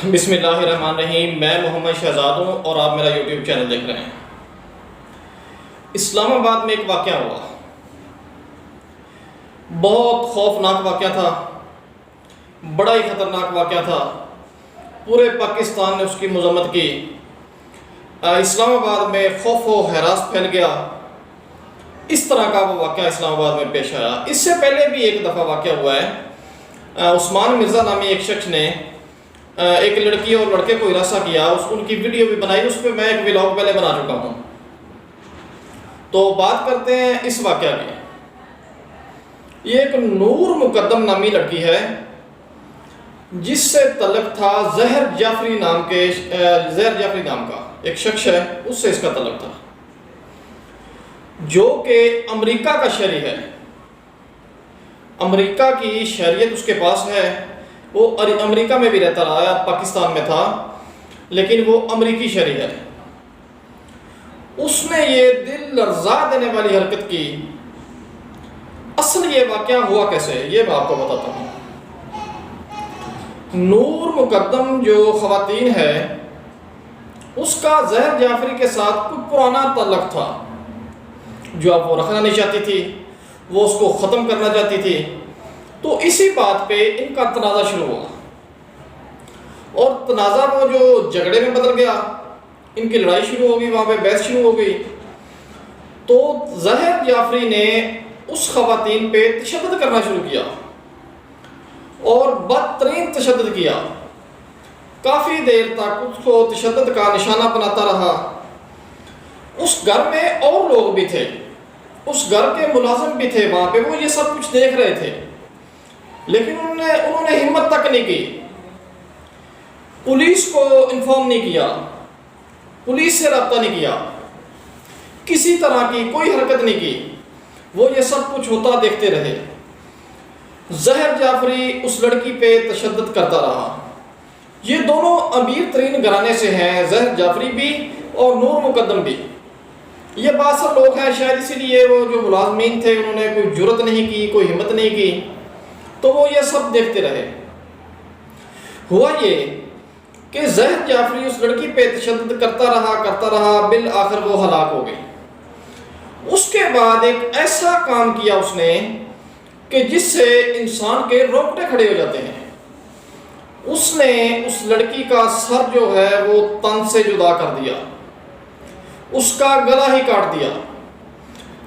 بسم اللہ الرحمن الرحیم۔ میں محمد شہزاد ہوں اور آپ میرا یوٹیوب چینل دیکھ رہے ہیں۔ اسلام آباد میں ایک واقعہ ہوا، بہت خوفناک واقعہ تھا، بڑا ہی خطرناک واقعہ تھا۔ پورے پاکستان نے اس کی مذمت کی۔ اسلام آباد میں خوف و ہراس پھیل گیا۔ اس طرح کا وہ واقعہ اسلام آباد میں پیش آیا۔ اس سے پہلے بھی ایک دفعہ واقعہ ہوا ہے۔ عثمان مرزا نامی ایک شخص نے ایک لڑکی اور لڑکے کو ہراساں کیا، ان کی ویڈیو بھی بنائی، اس پہ میں ایک ولاگ پہلے بنا چکا ہوں۔ تو بات کرتے ہیں اس واقعہ کی۔ یہ ایک نور مقدم نامی لڑکی ہے جس سے تعلق تھا زہر جعفری نام کا ایک شخص ہے، اس سے اس کا تعلق تھا، جو کہ امریکہ کا شہری ہے۔ امریکہ کی شہریت اس کے پاس ہے۔ وہ امریکہ میں بھی رہتا رہا ہے، پاکستان میں تھا لیکن وہ امریکی شہری ہے۔ اس نے یہ دل لرزا دینے والی حرکت کی۔ اصل یہ واقعہ ہوا کیسے، یہ میں آپ کو بتاتا ہوں۔ نور مقدم جو خواتین ہے، اس کا زہر جعفری کے ساتھ کوئی پرانا تعلق تھا جو اب وہ رکھنا نہیں چاہتی تھی، وہ اس کو ختم کرنا چاہتی تھی۔ تو اسی بات پہ ان کا تنازع شروع ہوا، اور تنازع وہ جو جھگڑے میں بدل گیا، ان کی لڑائی شروع ہو گئی، وہاں پہ بحث شروع ہو گئی۔ تو زہر جعفری نے اس خواتین پہ تشدد کرنا شروع کیا اور بدترین تشدد کیا۔ کافی دیر تک اس کو تشدد کا نشانہ بناتا رہا۔ اس گھر میں اور لوگ بھی تھے، اس گھر کے ملازم بھی تھے وہاں پہ، وہ یہ سب کچھ دیکھ رہے تھے، لیکن انہوں نے ہمت تک نہیں کی، پولیس کو انفارم نہیں کیا، پولیس سے رابطہ نہیں کیا، کسی طرح کی کوئی حرکت نہیں کی۔ وہ یہ سب کچھ ہوتا دیکھتے رہے۔ زہر جعفری اس لڑکی پہ تشدد کرتا رہا۔ یہ دونوں امیر ترین گھرانے سے ہیں، زہر جعفری بھی اور نور مقدم بھی۔ یہ بااثر لوگ ہیں، شاید اسی لیے وہ جو ملازمین تھے انہوں نے کوئی جرت نہیں کی، کوئی ہمت نہیں کی، تو وہ یہ سب دیکھتے رہے۔ ہوا یہ کہ زہر جعفری اس لڑکی پہ تشدد کرتا رہا، بالآخر وہ ہلاک ہو گئی۔ اس کے بعد ایک ایسا کام کیا اس نے کہ جس سے انسان کے رونگٹے کھڑے ہو جاتے ہیں۔ اس نے اس لڑکی کا سر جو ہے وہ تن سے جدا کر دیا، اس کا گلا ہی کاٹ دیا۔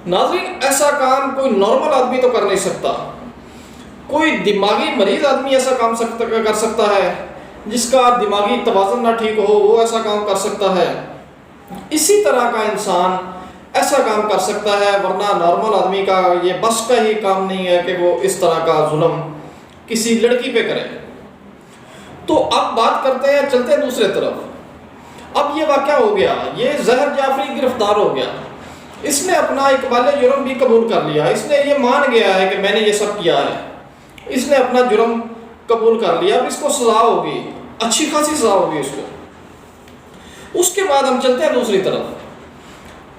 ناظرین، ایسا کام کوئی نارمل آدمی تو کر نہیں سکتا۔ کوئی دماغی مریض آدمی ایسا کام کر سکتا ہے، جس کا دماغی توازن نہ ٹھیک ہو، وہ ایسا کام کر سکتا ہے۔ اسی طرح کا انسان ایسا کام کر سکتا ہے، ورنہ نارمل آدمی کا یہ بس کا ہی کام نہیں ہے کہ وہ اس طرح کا ظلم کسی لڑکی پہ کرے۔ تو اب بات کرتے ہیں، چلتے ہیں دوسرے طرف۔ اب یہ واقعہ ہو گیا، یہ زہر جعفری گرفتار ہو گیا، اس نے اپنا اقبال جرم بھی قبول کر لیا، اس نے یہ مان گیا ہے کہ میں نے یہ سب کیا ہے، اس نے اپنا جرم قبول کر لیا۔ اب اس کو سزا ہوگی، اچھی خاصی سزا ہوگی اس کو۔ اس کے بعد ہم چلتے ہیں دوسری طرف۔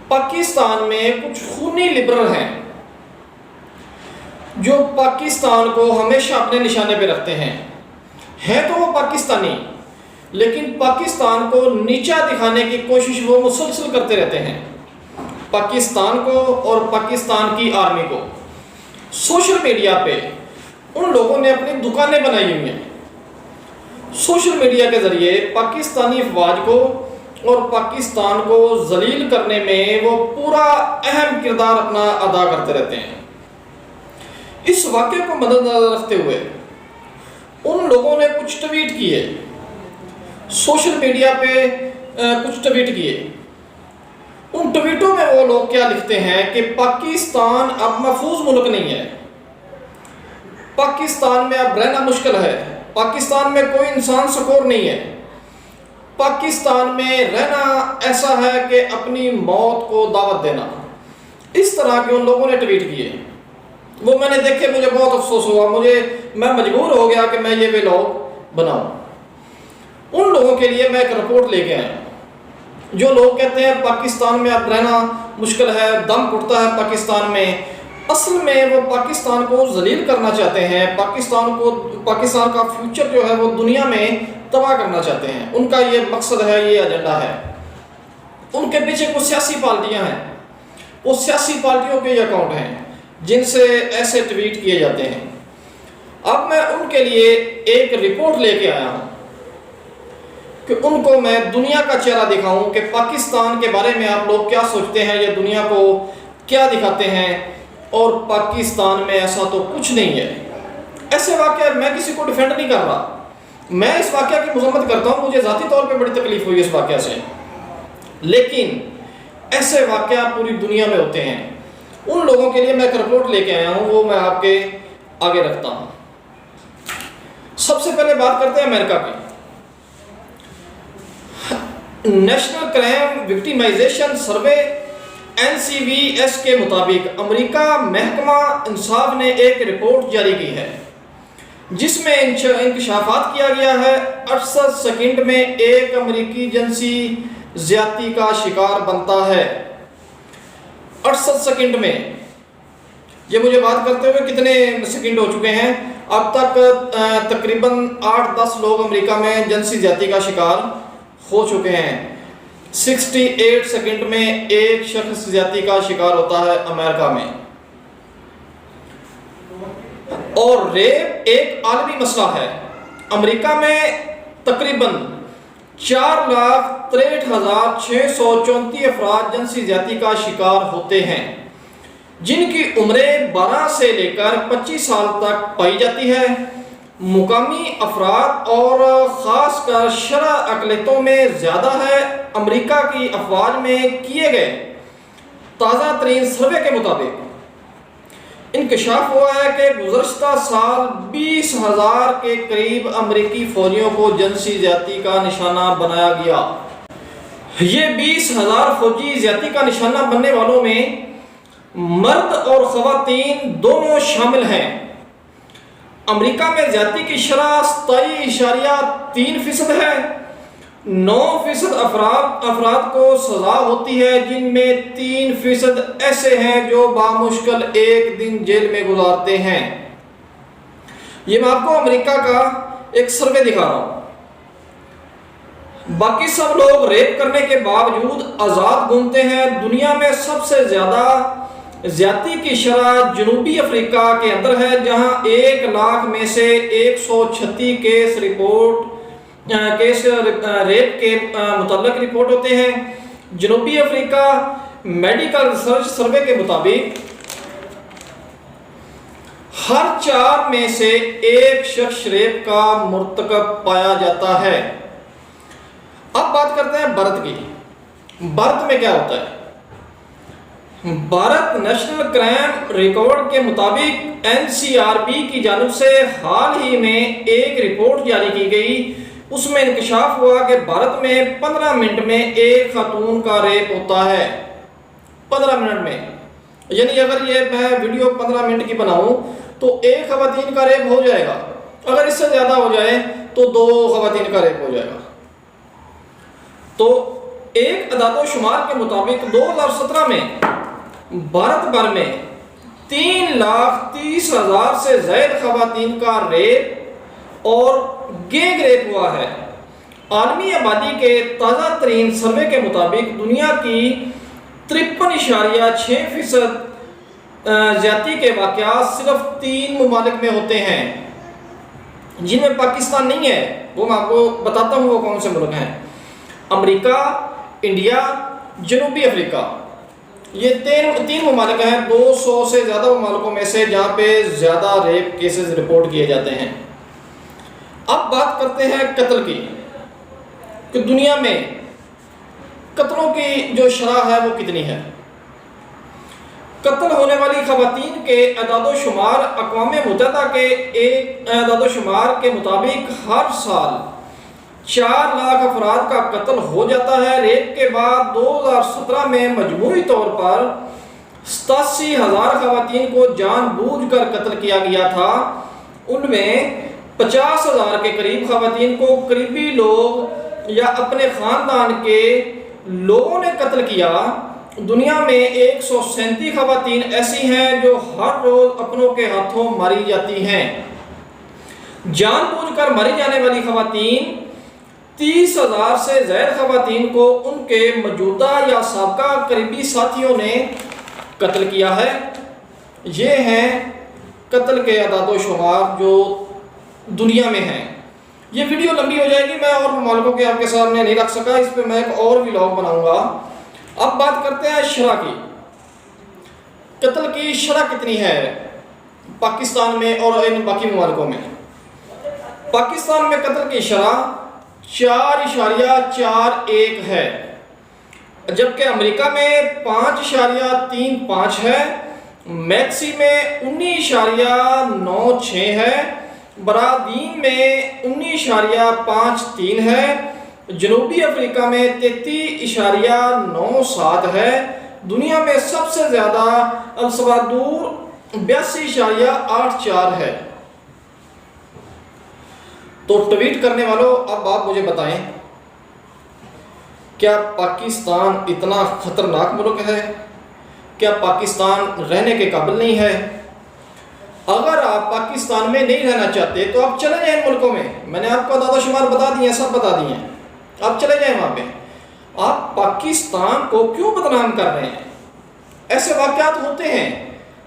پاکستان میں کچھ خونی لبرل ہیں جو پاکستان کو ہمیشہ اپنے نشانے پہ رکھتے ہیں تو وہ پاکستانی، لیکن پاکستان کو نیچا دکھانے کی کوشش وہ مسلسل کرتے رہتے ہیں۔ پاکستان کو اور پاکستان کی آرمی کو سوشل میڈیا پہ ان لوگوں نے اپنی دکانیں بنائی ہوئی ہیں۔ سوشل میڈیا کے ذریعے پاکستانی افواج کو اور پاکستان کو ذلیل کرنے میں وہ پورا اہم کردار اپنا ادا کرتے رہتے ہیں۔ اس واقعے کو مد نظر رکھتے ہوئے ان لوگوں نے کچھ ٹویٹ کیے، سوشل میڈیا پہ کچھ ٹویٹ کیے۔ ان ٹویٹوں میں وہ لوگ کیا لکھتے ہیں کہ پاکستان اب محفوظ ملک نہیں ہے، پاکستان میں اب رہنا مشکل ہے، پاکستان میں کوئی انسان سکور نہیں ہے، پاکستان میں رہنا ایسا ہے کہ اپنی موت کو دعوت دینا۔ اس طرح کے ان لوگوں نے ٹویٹ کیے۔ وہ میں نے دیکھے، مجھے بہت افسوس ہوا، میں مجبور ہو گیا کہ میں یہ ولاگ بناؤں۔ ان لوگوں کے لیے میں ایک رپورٹ لے کے آیا، جو لوگ کہتے ہیں پاکستان میں اب رہنا مشکل ہے، دم گھٹتا ہے پاکستان میں۔ اصل میں وہ پاکستان کو ذلیل کرنا چاہتے ہیں، پاکستان کا فیوچر جو ہے وہ دنیا میں تباہ کرنا چاہتے ہیں، ان کا یہ مقصد ہے، یہ ایجنڈا ہے۔ ان کے پیچھے کچھ سیاسی پارٹیاں ہیں، وہ سیاسی پارٹیوں کے اکاؤنٹ ہیں جن سے ایسے ٹویٹ کیے جاتے ہیں۔ اب میں ان کے لیے ایک رپورٹ لے کے آیا ہوں کہ ان کو میں دنیا کا چہرہ دکھاؤں کہ پاکستان کے بارے میں آپ لوگ کیا سوچتے ہیں، یا دنیا کو کیا دکھاتے ہیں، اور پاکستان میں ایسا تو کچھ نہیں ہے۔ ایسے واقعہ میں کسی کو ڈیفینڈ نہیں کر رہا، میں اس واقعہ کی مذمت کرتا ہوں، مجھے ذاتی طور پہ بڑی تکلیف ہوئی اس واقعہ سے، لیکن ایسے واقعات پوری دنیا میں ہوتے ہیں۔ ان لوگوں کے لیے میں ایک رپورٹ لے کے آیا ہوں، وہ میں آپ کے آگے رکھتا ہوں۔ سب سے پہلے بات کرتے ہیں امریکہ کی۔ نیشنل کرائم وکٹیمائزیشن سروے NCVS کے مطابق امریکہ محکمہ انصاف نے ایک رپورٹ جاری کی ہے جس میں انکشافات کیا گیا ہے 68 سیکنڈ میں ایک امریکی جنسی زیادتی کا شکار بنتا ہے۔ 68 سیکنڈ میں، یہ مجھے بات کرتے ہوئے کتنے سیکنڈ ہو چکے ہیں، اب تک تقریباً 8-10 لوگ امریکہ میں جنسی زیادتی کا شکار ہو چکے ہیں۔ 68 سیکنڈ میں ایک شخص زیادتی کا شکار ہوتا ہے امریکہ میں۔ اور ریپ ایک عالمی مسئلہ ہے۔ امریکہ میں تقریباً 4,63,634 افراد جنسی زیادتی کا شکار ہوتے ہیں، جن کی عمریں 12 سے لے کر 25 سال تک پائی جاتی ہے۔ مقامی افراد اور خاص کر شرح اقلیتوں میں زیادہ ہے۔ امریکہ کی افواج میں کیے گئے تازہ ترین سروے کے مطابق انکشاف ہوا ہے کہ گزشتہ سال 20,000 کے قریب امریکی فوجیوں کو جنسی زیادتی کا نشانہ بنایا گیا۔ یہ 20,000 فوجی زیادتی کا نشانہ بننے والوں میں مرد اور خواتین دونوں شامل ہیں۔ امریکہ میں زیادتی کی شرح 27.3% ہے۔ 9% افراد کو سزا ہوتی ہے، جن میں 3% ایسے ہیں جو بامشکل ایک دن جیل میں گزارتے ہیں۔ یہ میں آپ کو امریکہ کا ایک سروے دکھا رہا ہوں۔ باقی سب لوگ ریپ کرنے کے باوجود آزاد گھومتے ہیں۔ دنیا میں سب سے زیادہ زیادتی کی شرح جنوبی افریقہ کے اندر ہے، جہاں 1 لاکھ میں سے 136 کیس ریپ کے متعلق رپورٹ ہوتے ہیں۔ جنوبی افریقہ میڈیکل ریسرچ سروے کے مطابق ہر 4 میں سے 1 شخص ریپ کا مرتکب پایا جاتا ہے۔ اب بات کرتے ہیں بھارت کی۔ بھارت میں کیا ہوتا ہے؟ بھارت نیشنل کرائم ریکارڈ کے مطابق NCRB کی جانب سے حال ہی میں ایک رپورٹ جاری کی گئی۔ اس میں انکشاف ہوا کہ بھارت میں 15 منٹ میں ایک خاتون کا ریپ ہوتا ہے۔ 15 منٹ میں، یعنی اگر یہ میں ویڈیو 15 منٹ کی بناؤں تو ایک خواتین کا ریپ ہو جائے گا، اگر اس سے زیادہ ہو جائے تو 2 خواتین کا ریپ ہو جائے گا۔ تو ایک اعداد و شمار کے مطابق 2017 میں بھارت بھر میں 3,30,000 سے زائد خواتین کا ریپ اور گینگ ریپ ہوا ہے۔ عالمی آبادی کے تازہ ترین سروے کے مطابق دنیا کی 53.6% زیادتی کے واقعات صرف 3 ممالک میں ہوتے ہیں، جن میں پاکستان نہیں ہے۔ وہ میں آپ کو بتاتا ہوں وہ کون سے ملک ہیں۔ امریکہ، انڈیا، جنوبی افریقہ، یہ 3 ممالک ہیں 200 سے زیادہ ممالکوں میں سے جہاں پہ زیادہ ریپ کیسز رپورٹ کیے جاتے ہیں۔ اب بات کرتے ہیں قتل کی، کہ دنیا میں قتلوں کی جو شرح ہے وہ کتنی ہے۔ قتل ہونے والی خواتین کے اعداد و شمار اقوام متحدہ کے ایک اعداد و شمار کے مطابق ہر سال 4 لاکھ افراد کا قتل ہو جاتا ہے۔ ریپ کے بعد 2017 میں مجموعی طور پر 87,000 خواتین کو جان بوجھ کر قتل کیا گیا تھا۔ ان میں 50,000 کے قریب خواتین کو قریبی لوگ یا اپنے خاندان کے لوگوں نے قتل کیا۔ دنیا میں 137 خواتین ایسی ہیں جو ہر روز اپنوں کے ہاتھوں ماری جاتی ہیں۔ جان بوجھ کر ماری جانے والی خواتین 30,000 سے زائد خواتین کو ان کے موجودہ یا سابقہ قریبی ساتھیوں نے قتل کیا ہے۔ یہ ہیں قتل کے اعداد و شمار جو دنیا میں ہیں۔ یہ ویڈیو لمبی ہو جائے گی، میں اور ممالکوں کے آپ کے سامنے نہیں رکھ سکا، اس پہ میں ایک اور ویلاگ بناؤں گا۔ اب بات کرتے ہیں شرح کی۔ قتل کی شرح کتنی ہے پاکستان میں اور ان باقی ممالکوں میں؟ پاکستان میں قتل کی شرح 4.41 ہے، جبکہ امریکہ میں 5.35 ہے، میکسی میں 19.96 ہے، برازیل میں 19.53 ہے، جنوبی افریقہ میں 33.97 ہے، دنیا میں سب سے زیادہ السلوادور 82.84 ہے۔ تو ٹویٹ کرنے والوں، اب آپ مجھے بتائیں، کیا پاکستان اتنا خطرناک ملک ہے؟ کیا پاکستان رہنے کے قابل نہیں ہے؟ اگر آپ پاکستان میں نہیں رہنا چاہتے تو آپ چلے جائیں ملکوں میں، میں نے آپ کو اعداد و شمار بتا دیے ہیں، سب بتا دیے ہیں، آپ چلے جائیں وہاں پہ۔ آپ پاکستان کو کیوں بدنام کر رہے ہیں؟ ایسے واقعات ہوتے ہیں،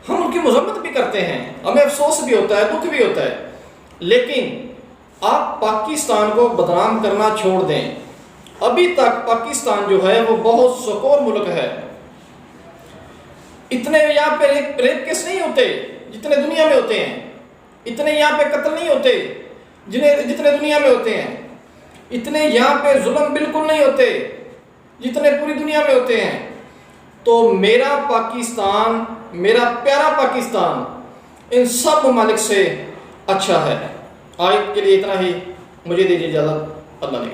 ہم ان کی مذمت بھی کرتے ہیں، ہمیں افسوس بھی ہوتا ہے، دکھ بھی ہوتا ہے، لیکن آپ پاکستان کو بدنام کرنا چھوڑ دیں۔ ابھی تک پاکستان جو ہے وہ بہت سکور ملک ہے، اتنے یہاں پہ ریپ کیس نہیں ہوتے جتنے دنیا میں ہوتے ہیں، اتنے یہاں پہ قتل نہیں ہوتے جتنے دنیا میں ہوتے ہیں، اتنے یہاں پہ ظلم بالکل نہیں ہوتے جتنے پوری دنیا میں ہوتے ہیں۔ تو میرا پاکستان، میرا پیارا پاکستان ان سب ممالک سے اچھا ہے۔ آج کے لیے اتنا ہی، مجھے دیجیے اجازت، اللہ نے